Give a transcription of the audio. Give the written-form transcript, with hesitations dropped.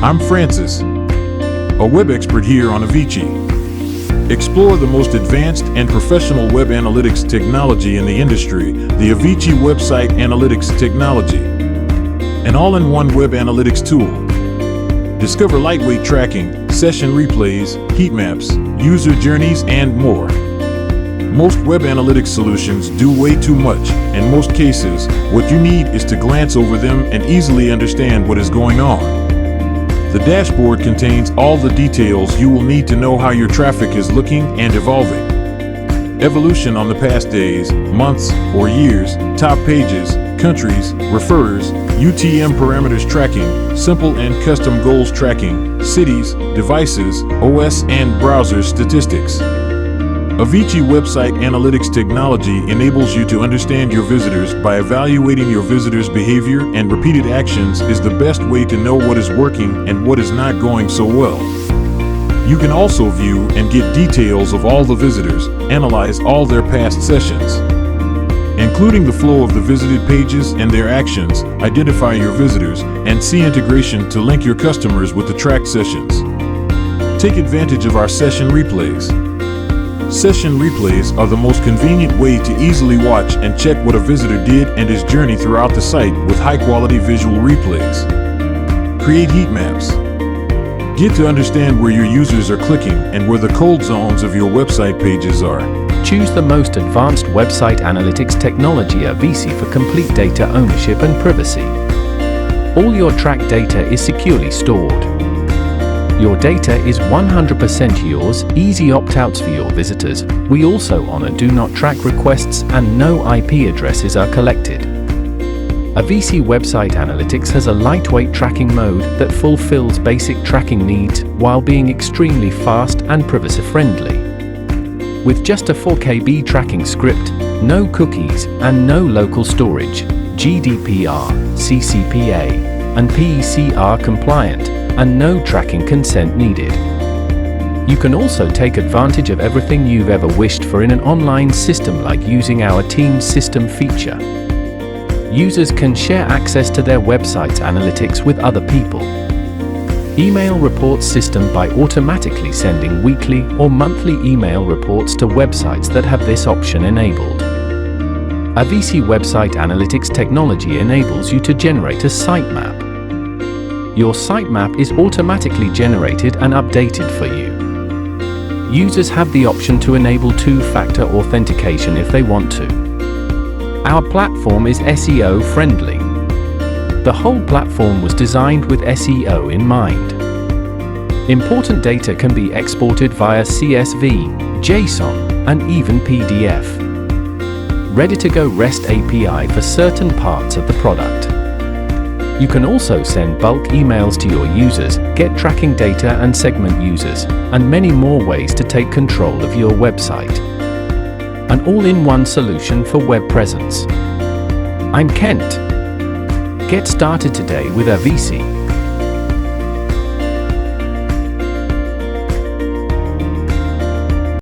I'm Francis, a web expert here on Avicii. Explore the most advanced and professional web analytics technology in the industry, the Avicii Website Analytics technology. An all-in-one web analytics tool. Discover lightweight tracking, session replays, heat maps, user journeys, and more. Most web analytics solutions do way too much. In most cases, what you need is to glance over them and easily understand what is going on. The dashboard contains all the details you will need to know how your traffic is looking and evolving. Evolution on the past days, months, or years, top pages, countries, refers, UTM parameters tracking, simple and custom goals tracking, cities, devices, OS and browser statistics. Avicii Website Analytics technology enables you to understand your visitors by evaluating your visitors' behavior, and repeated actions is the best way to know what is working and what is not going so well. You can also view and get details of all the visitors, analyze all their past sessions, including the flow of the visited pages and their actions, identify your visitors, and see integration to link your customers with the tracked sessions. Take advantage of our session replays. Session replays are the most convenient way to easily watch and check what a visitor did and his journey throughout the site with high-quality visual replays. Create heat maps. Get to understand where your users are clicking and where the cold zones of your website pages are. Choose the most advanced website analytics technology Avicii for complete data ownership and privacy. All your tracked data is securely stored. Your data is 100% yours, easy opt-outs for your visitors. We also honor do not track requests and no IP addresses are collected. Avicii Website Analytics has a lightweight tracking mode that fulfills basic tracking needs while being extremely fast and privacy-friendly. With just a 4KB tracking script, no cookies, and no local storage, GDPR, CCPA, and PECR compliant, and no tracking consent needed. You can also take advantage of everything you've ever wished for in an online system, like using our Teams system feature. Users can share access to their website's analytics with other people. Email reports system by automatically sending weekly or monthly email reports to websites that have this option enabled. Avicii Website Analytics technology enables you to generate a sitemap. Your sitemap is automatically generated and updated for you. Users have the option to enable two-factor authentication if they want to. Our platform is SEO friendly. The whole platform was designed with SEO in mind. Important data can be exported via CSV, JSON, and even PDF. Ready-to-go REST API for certain parts of the product. You can also send bulk emails to your users, get tracking data and segment users, and many more ways to take control of your website. An all-in-one solution for web presence. I'm Kent. Get started today with Avicii.